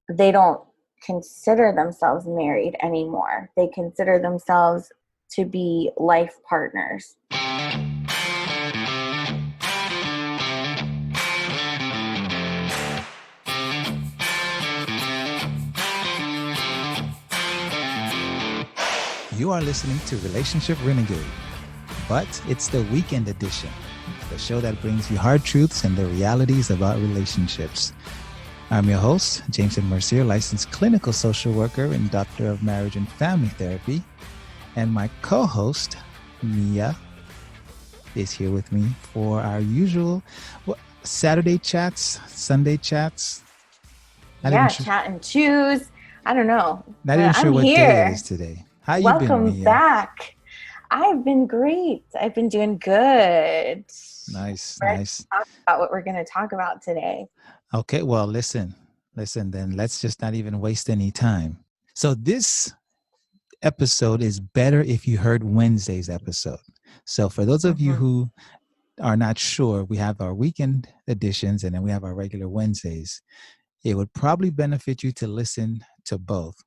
they don't consider themselves married anymore. They consider themselves to be life partners. You are listening to Relationship Renegade, but it's the weekend edition, the show that brings you hard truths and the realities about relationships. I'm your host, James Mercier, licensed clinical social worker and doctor of marriage and family therapy. And my co-host, Mia, is here with me for our usual Saturday chats, Sunday chats. Chat and choose. I don't know. Not even sure I'm what here. day it is today. How you been, Welcome Mia? back. I've been great. I've been doing good. Nice. Let's talk about what we're going to talk about today. Okay, well, listen, then let's just not even waste any time. So this episode is better if you heard Wednesday's episode. So for those of you who are not sure, we have our weekend editions and then we have our regular Wednesdays. It would probably benefit you to listen to both.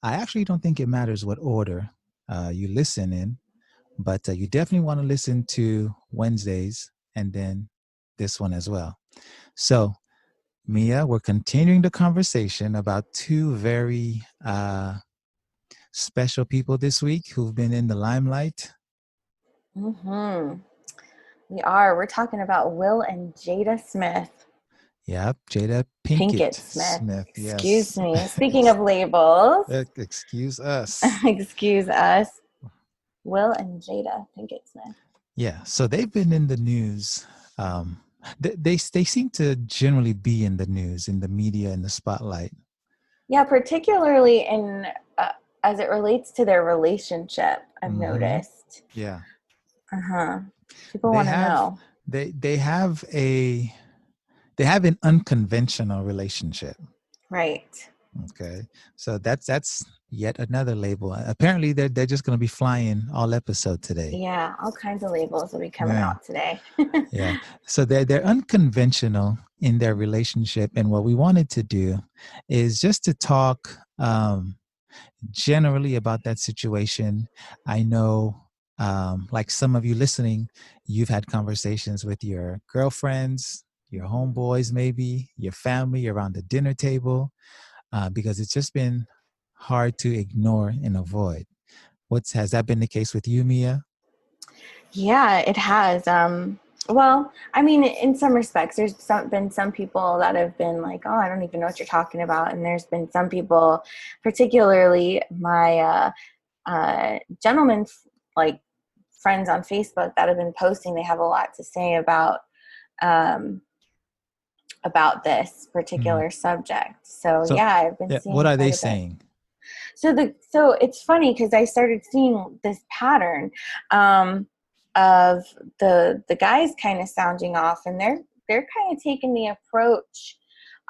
I actually don't think it matters what order you listen in, but you definitely want to listen to Wednesdays and then this one as well. So Mia, we're continuing the conversation about two very special people this week who've been in the limelight. We are. We're talking about Will and Jada Smith. Yep, Jada Pinkett Smith. Excuse me. Speaking of labels. Excuse us. Excuse us. Will and Jada Pinkett Smith. Yeah, so they've been in the news. They seem to generally be in the news, in the media, in the spotlight. Yeah, particularly in as it relates to their relationship, I've noticed. Yeah. People want to know. They have an unconventional relationship. Right. Okay. So that's yet another label. Apparently they're just going to be flying all episode today. Yeah, all kinds of labels will be coming out today. Yeah. So they're unconventional in their relationship, and what we wanted to do is just to talk generally about that situation. I know like some of you listening, you've had conversations with your girlfriends, your homeboys, maybe your family around the dinner table, because it's just been hard to ignore and avoid. Has that been the case with you, Mia? Yeah, it has. Well, I mean, in some respects, there's been some people that have been like, oh, I don't even know what you're talking about. And there's been some people, particularly my gentlemen, like friends on Facebook that have been posting, they have a lot to say about this particular subject. So yeah, I've been seeing. What are they saying? So it's funny because I started seeing this pattern of the guys kind of sounding off, and they're kind of taking the approach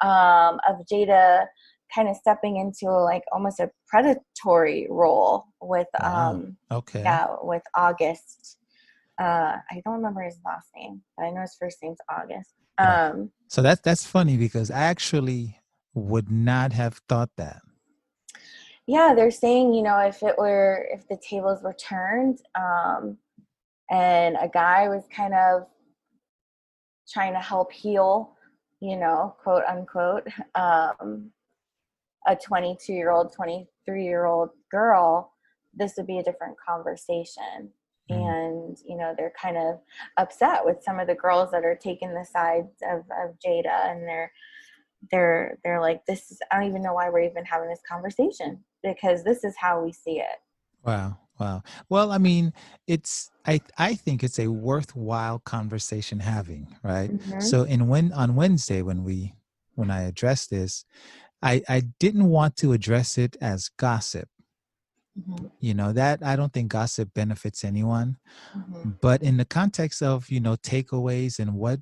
of Jada kind of stepping into like almost a predatory role with with August. I don't remember his last name, but I know his first name's August. So that's funny because I actually would not have thought that. Yeah, they're saying, if the tables were turned, and a guy was kind of trying to help heal, quote unquote, a 22-year-old, 23-year-old girl, this would be a different conversation. And, they're kind of upset with some of the girls that are taking the sides of Jada, and they're like, I don't even know why we're even having this conversation, because this is how we see it. Wow. Well, I mean, I think it's a worthwhile conversation having, right? So on Wednesday, when I addressed this, I didn't want to address it as gossip. That I don't think gossip benefits anyone, but in the context of, takeaways and what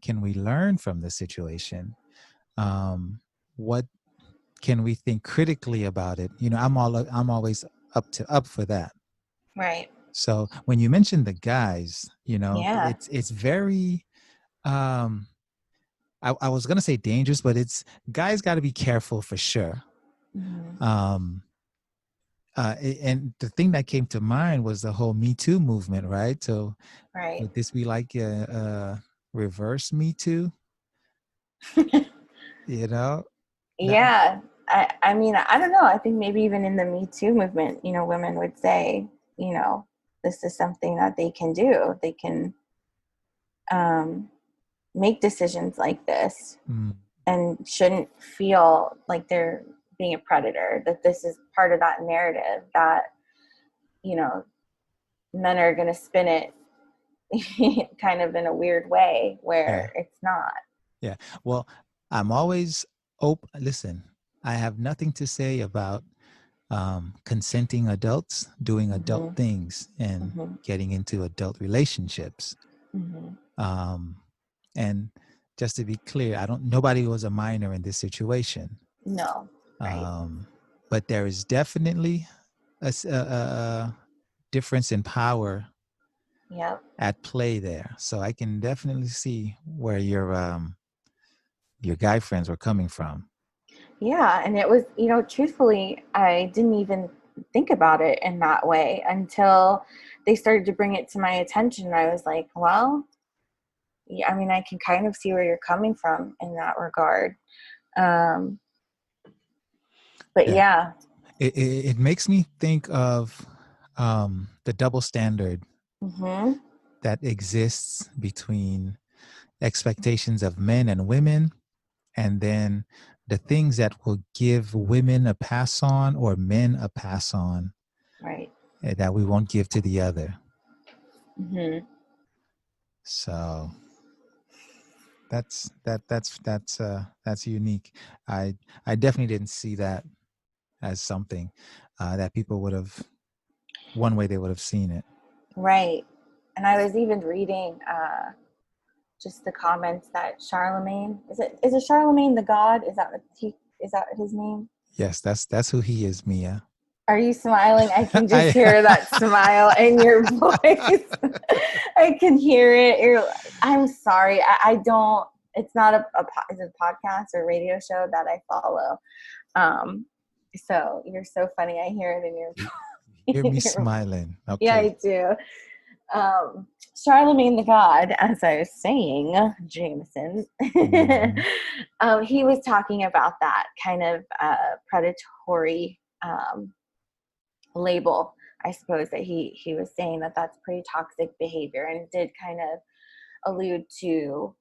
can we learn from the situation? What can we think critically about it? I'm always up for that. Right. So when you mention the guys, it's very I was gonna say dangerous, but it's guys got to be careful for sure. Mm-hmm. Um, and the thing that came to mind was the whole Me Too movement, right? So Right. would this be like a reverse Me Too? You know? Not, Yeah. I mean, I don't know. I think maybe even in the Me Too movement, women would say, this is something that they can do. They can um, make decisions like this mm, and shouldn't feel like they're being a predator, that this is part of that narrative that, you know, men are going to spin it kind of in a weird way yeah, where it's not. yeah. Well, I'm always open. Listen, I have nothing to say about consenting adults doing adult Mm-hmm. things and Mm-hmm. getting into adult relationships. Mm-hmm. Um, and just to be clear, nobody was a minor in this situation. No. Right. Um, but there is definitely a difference in power Yep. at play there. So I can definitely see where your guy friends were coming from. Yeah. And it was, truthfully, I didn't even think about it in that way until they started to bring it to my attention. I was like, well, yeah, I mean, I can kind of see where you're coming from in that regard. Um, but Yeah, yeah. it makes me think of the double standard Mm-hmm. that exists between expectations of men and women, and then the things that will give women a pass on or men a pass on Right. that we won't give to the other. Mm-hmm. So that's unique. I definitely didn't see that as something that people would have one way they would have seen it. Right. And I was even reading just the comments that Charlemagne, is it Charlemagne the God? Is that his name? Yes, that's who he is, Mia. Are you smiling? I can just I hear that smile in your voice. I can hear it. I'm sorry. I don't, it's not is it a podcast or radio show that I follow. Um, so you're so funny. I hear it in your hear me voice. smiling. Yeah, Okay. I do. Charlemagne the God, as I was saying, Jameson, Mhm. he was talking about that kind of predatory label, I suppose, that he was saying that that's pretty toxic behavior, and did kind of allude to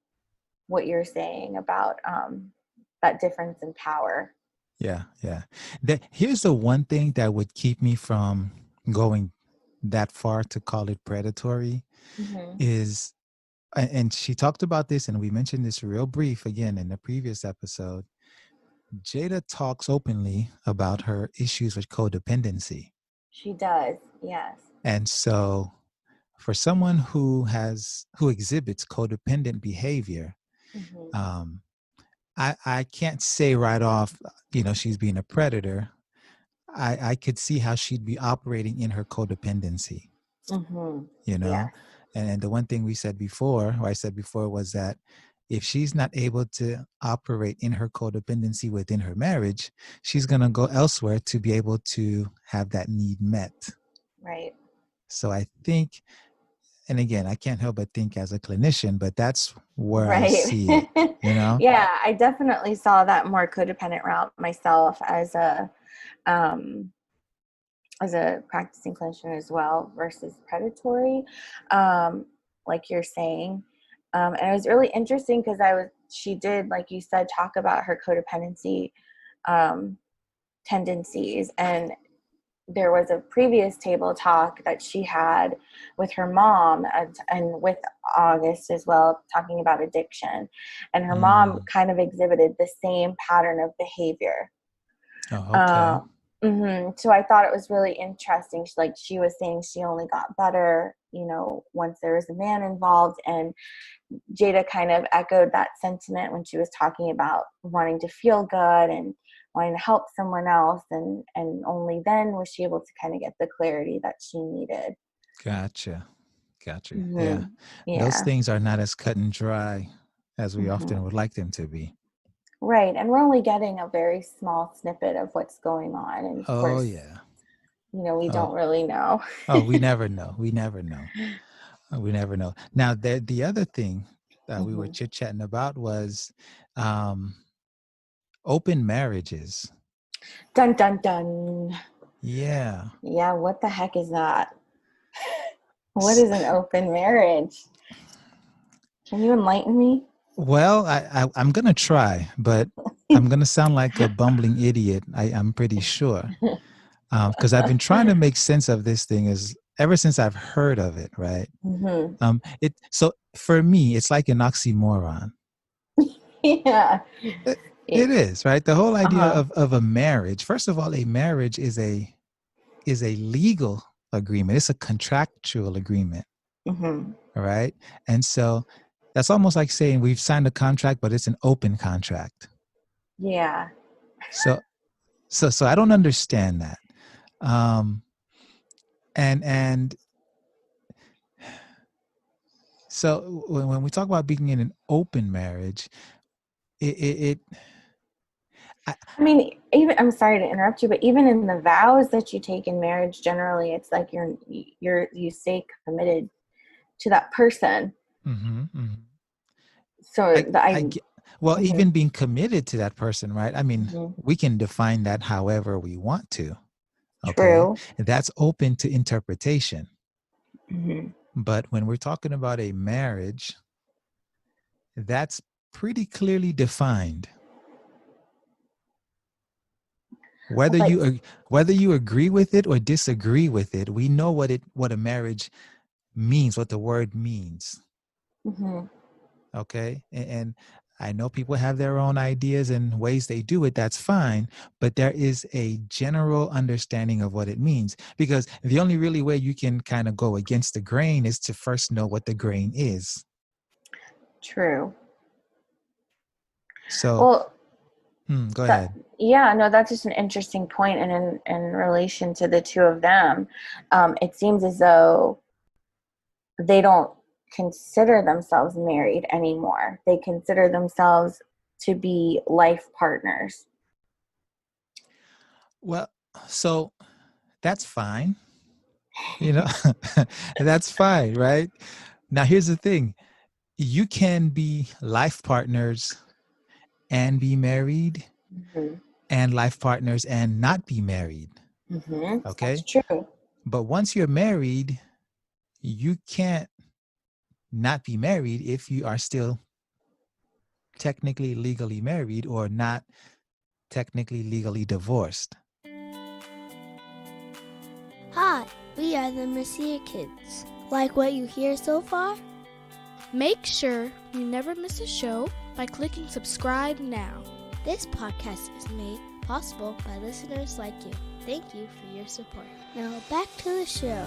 what you're saying about that difference in power. Yeah, yeah. Here's the one thing that would keep me from going that far to call it predatory Mm-hmm. is, and she talked about this, and we mentioned this real brief again in the previous episode. Jada talks openly about her issues with codependency. She does, yes. And so for someone who exhibits codependent behavior, Mm-hmm. um, I can't say right off, she's being a predator. I could see how she'd be operating in her codependency, Mm-hmm. you know? Yes. And the one thing we said before, or I said before, was that if she's not able to operate in her codependency within her marriage, she's going to go elsewhere to be able to have that need met. Right. So I think, and again, I can't help but think as a clinician, but that's where I Right. see it, you know? Yeah, I definitely saw that more codependent route myself um, as a practicing clinician as well versus predatory, um, like you're saying. And it was really interesting because she did, like you said, talk about her codependency um, tendencies. And there was a previous table talk that she had with her mom and with August as well, talking about addiction. And her mom Mm. kind of exhibited the same pattern of behavior. Oh, okay. Uh, So I thought it was really interesting. She was saying she only got better, once there was a man involved. And Jada kind of echoed that sentiment when she was talking about wanting to feel good and wanting to help someone else. And only then was she able to kind of get the clarity that she needed. Gotcha. Yeah. Mm-hmm. Those Yeah. things are not as cut and dry as we often would like them to be. Right. And we're only getting a very small snippet of what's going on. And of Oh, course, yeah. we Oh, don't really know. oh, we never know. We never know. We never know. Now, the other thing that we were Hmm. chit-chatting about was um, open marriages. Dun, dun, dun. Yeah. Yeah. What the heck is that? What is an open marriage? Can you enlighten me? Well, I'm going to try, but I'm going to sound like a bumbling idiot. I'm pretty sure. Because I've been trying to make sense of this thing ever since I've heard of it, right? Hmm. So for me, it's like an oxymoron. Yeah. It is, right? The whole idea Uh-huh. of a marriage. First of all, a marriage is a legal agreement. It's a contractual agreement, Hmm. all right? And so that's almost like saying we've signed a contract, but it's an open contract. Yeah. So so I don't understand that. Um, and so when we talk about being in an open marriage, it I, I mean, even I'm sorry to interrupt you, but even in the vows that you take in marriage, generally, it's like you stay committed to that person. mhm, mhm. So I get, well, mhm, even being committed to that person, right? I mean, mhm, we can define that however we want to. Okay. true. And that's open to interpretation. Hmm. But when we're talking about a marriage, that's pretty clearly defined. Well, Whether but whether you agree with it or disagree with it, we know what a marriage means, what the word means. mhm. Okay. And I know people have their own ideas and ways they do it. That's fine. But there is a general understanding of what it means, because the only really way you can kind of go against the grain is to first know what the grain is. True. So, Well, go that ahead. yeah, no, that's just an interesting point, and in relation to the two of them, it seems as though they don't consider themselves married anymore. They consider themselves to be life partners. Well, so that's fine. You know, that's fine, right? Now, here's the thing: you can be life partners and be married, Mm-hmm. and life partners and not be married. Mm-hmm. That's Okay. true. But once you're married, you can't not be married if you are still technically legally married or not technically legally divorced. Hi, we are the Mercier kids. Like what you hear so far? Make sure you never miss a show by clicking subscribe now. This podcast is made possible by listeners like you. Thank you for your support. Now back to the show.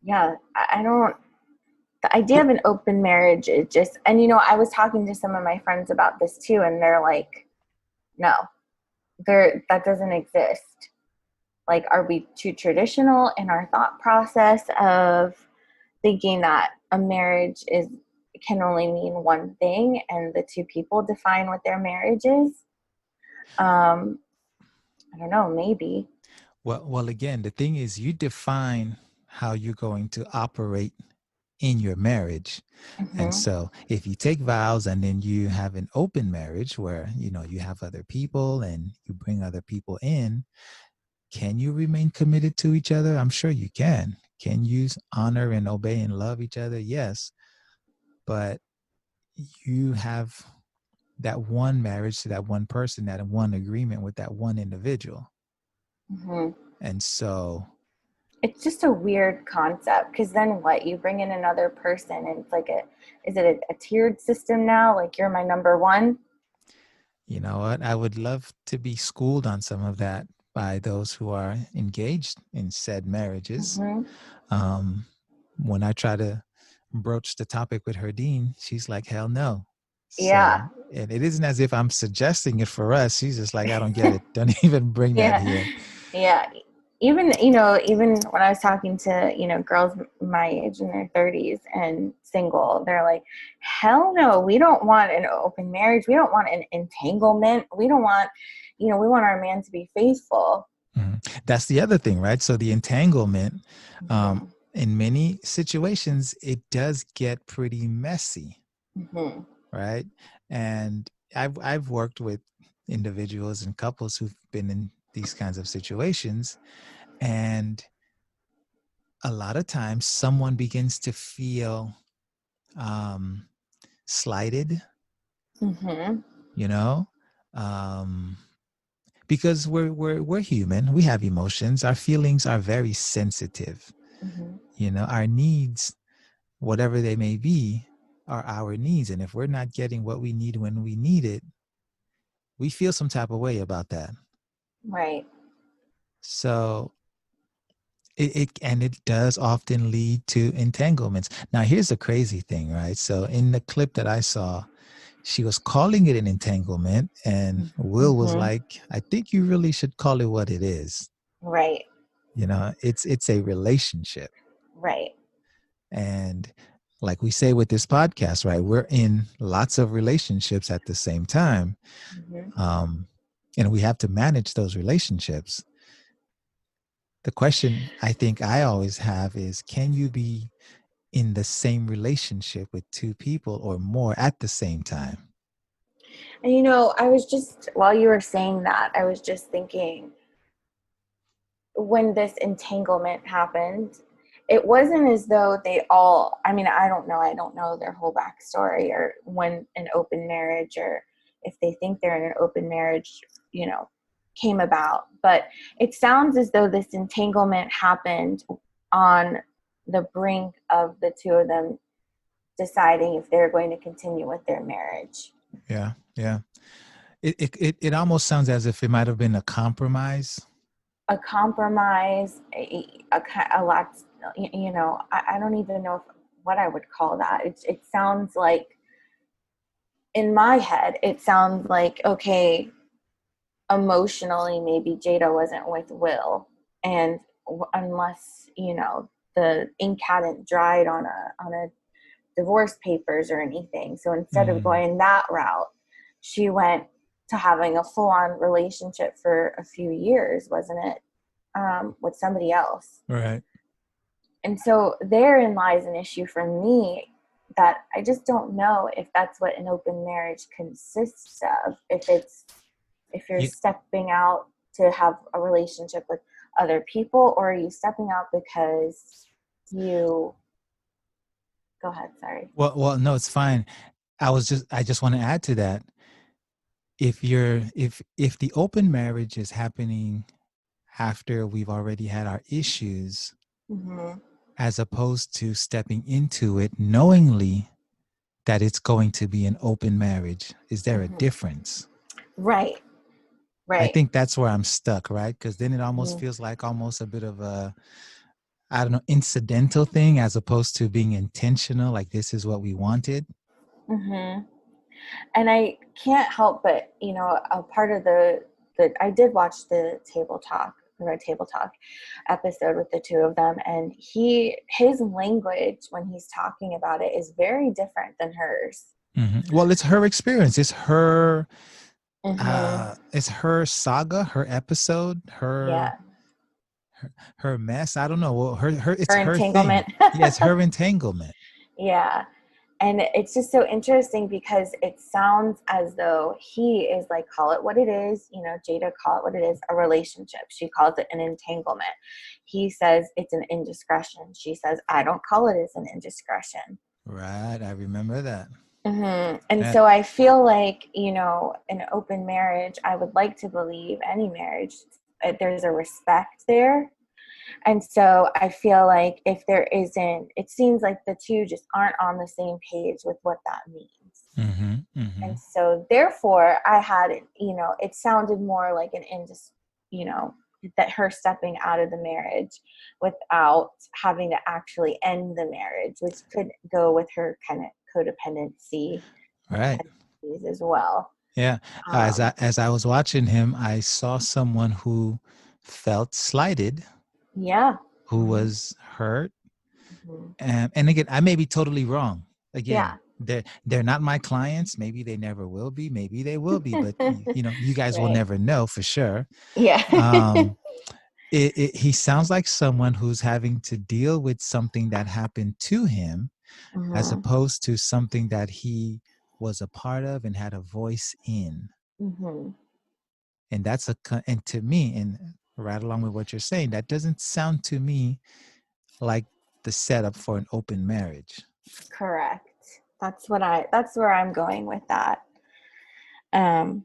Yeah, I don't. The idea of an open marriage is just, and I was talking to some of my friends about this too, and they're like, no, that doesn't exist. Like, are we too traditional in our thought process of thinking that a marriage can only mean one thing, and the two people define what their marriage is? I don't know, maybe. Well, again, the thing is, you define how you're going to operate in your marriage. And Hmm. so if you take vows and then you have an open marriage where, you have other people and you bring other people in, can you remain committed to each other? I'm sure you can. Can you honor and obey and love each other? Yes. But you have that one marriage to that one person, that one agreement with that one individual. Hmm. And so, It's just a weird concept, because then what? You bring in another person, and it's like is it a tiered system now? Like, you're my number one? you know what? I would love to be schooled on some of that by those who are engaged in said marriages. Hmm. Um, when I try to broach the topic with her dean, she's like, hell no. So, Yeah. and it isn't as if I'm suggesting it for us. She's just like, I don't get it. Don't even bring that Yeah. here. Yeah. even even when I was talking to girls my age in their 30s and single, they're like, hell no, we don't want an open marriage, we don't want an entanglement, we don't want, we want our man to be faithful. That's the other thing, right? So the entanglement, Mm-hmm. in many situations, it does get pretty messy, Mm-hmm. right? And I've worked with individuals and couples who've been in these kinds of situations, and a lot of times someone begins to feel slighted, Mm-hmm. you know, um, because we're human, we have emotions, our feelings are very sensitive, Mm-hmm. our needs, whatever they may be, are our needs, and if we're not getting what we need when we need it, we feel some type of way about that. Right. So it does often lead to entanglements. Now here's the crazy thing, right? So in the clip that I saw, she was calling it an entanglement, and Will was Mm-hmm. like, I think you really should call it what it is. Right. It's a relationship. Right. And like we say with this podcast, right, we're in lots of relationships at the same time. Mm-hmm. And we have to manage those relationships. The question I think I always have is, can you be in the same relationship with two people or more at the same time? And I was just, while you were saying that, I was just thinking, when this entanglement happened, it wasn't as though they all, I mean, I don't know their whole backstory, or when an open marriage, or if they think they're in an open marriage, came about. But it sounds as though this entanglement happened on the brink of the two of them deciding if they're going to continue with their marriage. Yeah, yeah. It almost sounds as if it might have been a compromise. A compromise, a lot, I don't even know what I would call that. It sounds like, in my head, it sounds like, okay, emotionally, maybe Jada wasn't with Will, and unless, the ink hadn't dried on a divorce papers or anything. So instead of Mm, going that route, she went to having a full-on relationship for a few years, wasn't it? With somebody else. right. And so therein lies an issue for me, that I just don't know if that's what an open marriage consists of. If you're Yeah, stepping out to have a relationship with other people, or are you stepping out because you go ahead, sorry. no, it's fine. I just want to add to that. If the open marriage is happening after we've already had our issues, Mm-hmm. as opposed to stepping into it knowingly that it's going to be an open marriage, is there a Mm-hmm. difference? Right. I Right. think that's where I'm stuck, right? Because then it almost Mm-hmm. feels like almost a bit of a, I don't know, incidental thing, as opposed to being intentional, like this is what we wanted. Mm-hmm. And I can't help but, a part of the I did watch the table talk episode with the two of them, and his language when he's talking about it is very different than hers. Well, it's her experience. Mm-hmm. It's her saga, her episode, Yeah. her mess. I don't know. Well, it's Her her thing. entanglement. Yeah, it's her entanglement. Yeah. And it's just so interesting because it sounds as though he is like, call it what it is, Jada, call it what it is, a relationship. She calls it an entanglement. He says it's an indiscretion. She says, I don't call it as an indiscretion. Right. I remember that. And Yeah. so I feel like, an open marriage, I would like to believe any marriage, there's a respect there. And so I feel like if there isn't, it seems like the two just aren't on the same page with what that means. And so therefore I had, it sounded more like that her stepping out of the marriage without having to actually end the marriage, which could go with her kind of codependency Right. tendencies as well. Yeah. As I was watching him, I saw someone who felt slighted, Yeah. who was hurt. Mhm. And again, I may be totally wrong. Yeah. Again, they're not my clients. Maybe they never will be. Maybe they will be. But you guys will Right. never know for sure. Yeah. Um, he sounds like someone who's having to deal with something that happened to him, as Mhm. opposed to something that he was a part of and had a voice in. Mhm. And and to me, and right along with what you're saying, that doesn't sound to me like the setup for an open marriage. Correct. That's where I'm going with that. Um,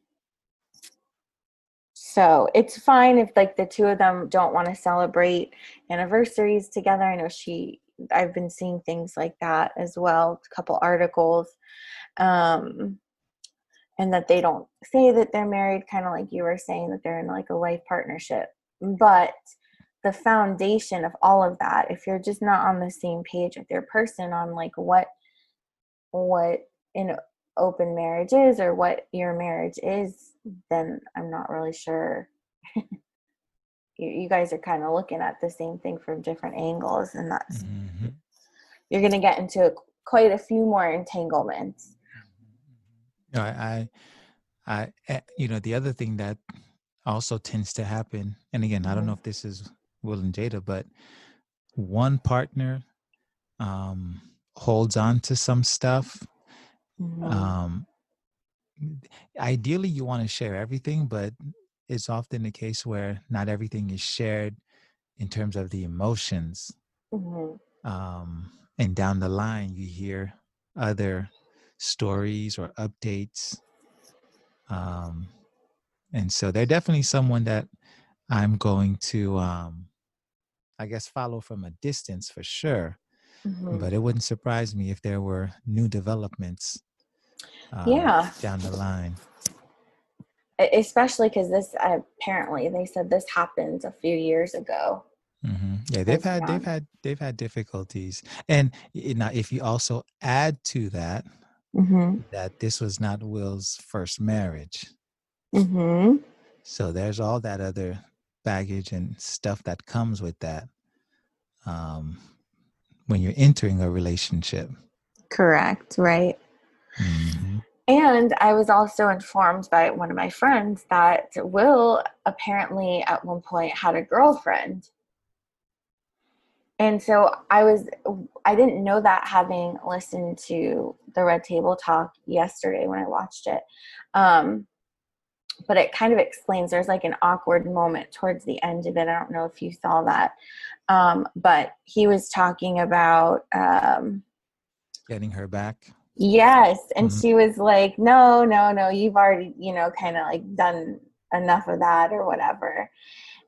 so it's fine if like the two of them don't want to celebrate anniversaries together. I know I've been seeing things like that as well, a couple articles. Um, and that they don't say that they're married, kind of like you were saying, that they're in like a life partnership. But the foundation of all of that, if you're just not on the same page with your person on like what an open marriage is or what your marriage is, then I'm not really sure. You guys are kind of looking at the same thing from different angles, and that's Mm-hmm. you're going to get into quite a few more entanglements. No, the other thing that also tends to happen, and again, I don't know if this is Will and Jada, but one partner holds on to some stuff. Um, Ideally, you want to share everything, but it's often the case where not everything is shared in terms of the emotions. Mm-hmm. And down the line, you hear other stories or updates. And so they're definitely someone that I'm going to, I guess, follow from a distance for sure. Mm-hmm. But it wouldn't surprise me if there were new developments Yeah. down the line. Especially because this apparently they said this happened a few years ago. Mm-hmm. Yeah, This they've had difficulties, and now if you also add to that Mm-hmm. that this was not Will's first marriage, Mm-hmm. so there's all that other baggage and stuff that comes with that um, when you're entering a relationship. Correct. Right. Mm-hmm. And I was also informed by one of my friends that Will apparently at one point had a girlfriend. And so I didn't know that, having listened to the Red Table Talk yesterday when I watched it. But it kind of explains, there's like an awkward moment towards the end of it. I don't know if you saw that. But he was talking about, Getting her back. yes. And Mm-hmm. she was like, no, no, no, you've already, kind of like done enough of that or whatever.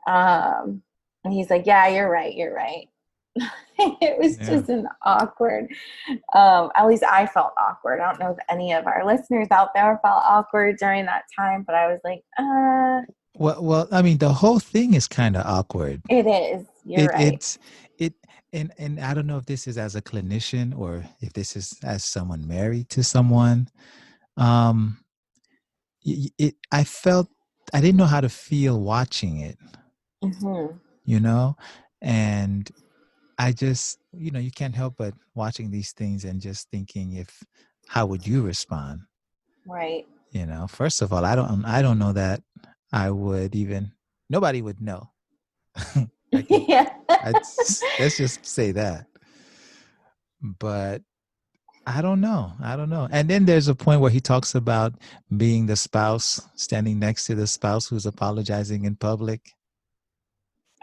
And he's like, yeah, you're right. You're right. It was Yeah. just an awkward, at least I felt awkward. I don't know if any of our listeners out there felt awkward during that time, but I was like, Well, I mean, the whole thing is kind of awkward. it is. You're right. And I don't know if this is as a clinician or if this is as someone married to someone. I felt I didn't know how to feel watching it, Mm-hmm. and I just, you can't help but watching these things and just thinking, how would you respond? Right. First of all, I don't know that I would even, nobody would know. Yeah. Let's just say that. But I don't know. And then there's a point where he talks about being the spouse, standing next to the spouse who's apologizing in public.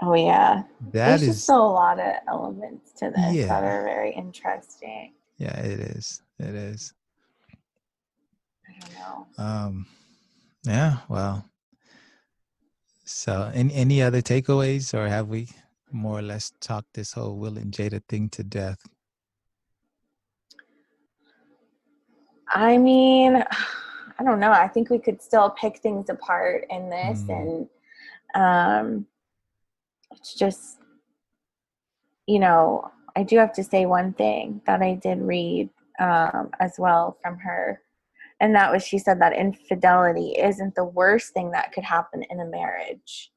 Oh, yeah. That There's just is, a lot of elements to this that yeah. are very interesting. Yeah, it is. It is. I don't know. Yeah, well. So any other takeaways, or have we more or less talked this whole Will and Jada thing to death? I mean, I don't know. I think we could still pick things apart in this, and it's just, I do have to say one thing that I did read as well from her, and that was, she said that infidelity isn't the worst thing that could happen in a marriage.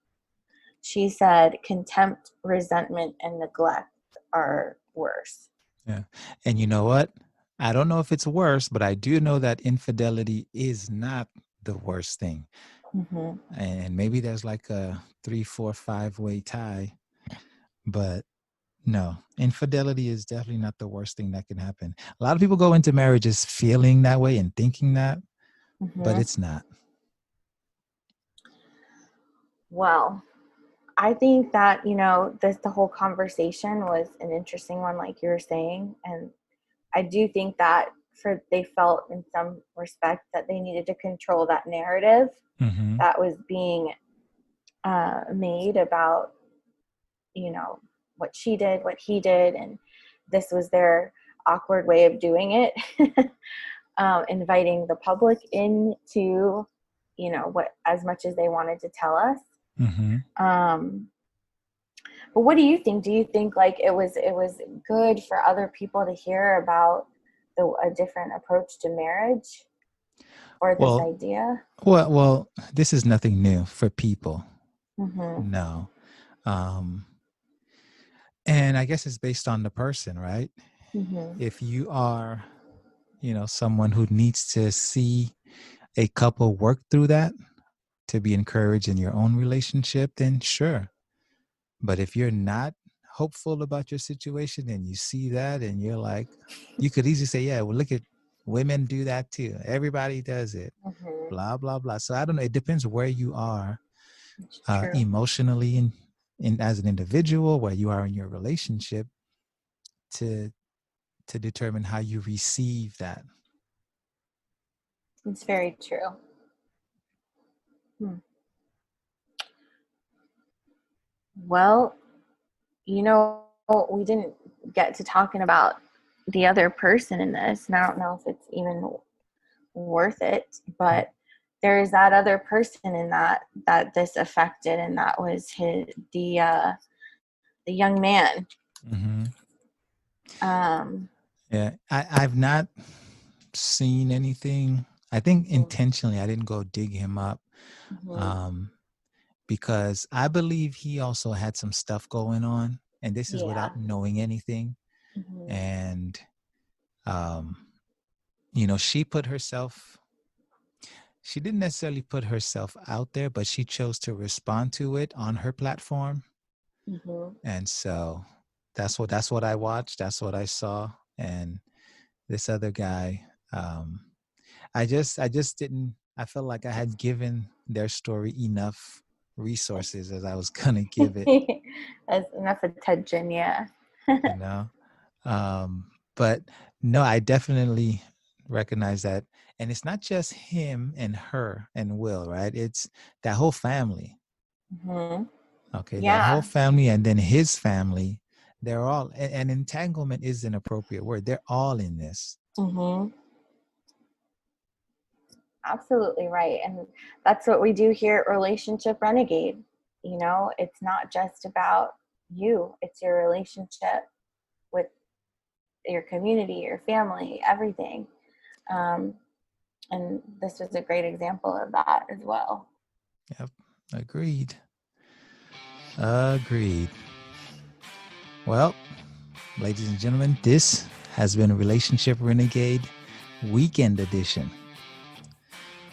she said contempt, resentment, and neglect are worse. Yeah. And you know what? I don't know if it's worse, but I do know that infidelity is not the worst thing. Mm-hmm. And maybe there's like a 3, 4, 5-way tie, but no, infidelity is definitely not the worst thing that can happen. A lot of people go into marriages feeling that way and thinking that, but it's not. Well, I think that, the whole conversation was an interesting one, like you were saying. And I do think that they felt in some respect that they needed to control that narrative Mm-hmm. that was being made about, what she did, what he did. And this was their awkward way of doing it. Inviting the public into, what as much as they wanted to tell us. Mm-hmm. But what do you think? Do you think like it was good for other people to hear about a different approach to marriage or this idea? Well, this is nothing new for people. Mm-hmm. No. And I guess it's based on the person, right? Mm-hmm. If you are, someone who needs to see a couple work through that to be encouraged in your own relationship, then sure. But if you're not hopeful about your situation and you see that and you're like, you could easily say, yeah, well, look at women do that too. Everybody does it, Mm-hmm. blah, blah, blah. So I don't know. It depends where you are True. emotionally in as an individual, where you are in your relationship to determine how you receive that. It's very true. Well, we didn't get to talking about the other person in this, and I don't know if it's even worth it, but there is that other person in that this affected, and that was the young man. Mm-hmm. Yeah, I've not seen anything. I think intentionally I didn't go dig him up. Mm-hmm. Because I believe he also had some stuff going on, and this is without knowing anything. Mm-hmm. And, she didn't necessarily put herself out there, but she chose to respond to it on her platform. Mm-hmm. And so that's what I watched. That's what I saw. And this other guy, I just didn't, I felt like I had given their story enough resources as I was gonna give it. That's enough attention. Yeah. But no, I definitely recognize that. And it's not just him and her and Will, right? It's that whole family. Mm-hmm. Okay. Yeah. That whole family, and then his family, they're all, and entanglement is an appropriate word. They're all in this. Mm-hmm. Absolutely right. And that's what we do here at Relationship Renegade. It's not just about you. It's your relationship with your community, your family, everything. And this was a great example of that as well. Yep. Agreed. Well, ladies and gentlemen, this has been Relationship Renegade Weekend Edition.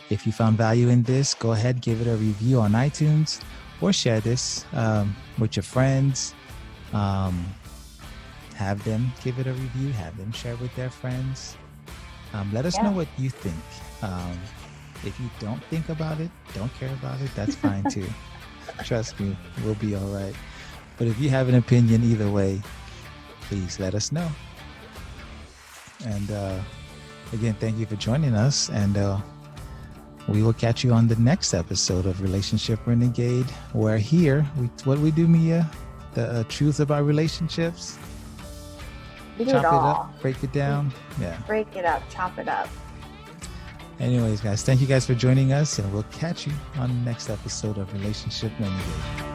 If you found value in this, go ahead, give it a review on iTunes, or share this with your friends. Have them give it a review, have them share with their friends. Let us know what you think. If you don't think about it, don't care about it, that's fine too. Trust me, we'll be all right. But if you have an opinion either way, please let us know. And again, thank you for joining us. And we will catch you on the next episode of Relationship Renegade, where here, what we do, Mia, the truth about relationships. We do chop it it all. up, break it down. Yeah. Break it up, chop it up. Anyways, guys, thank you guys for joining us, and we'll catch you on the next episode of Relationship Renegade.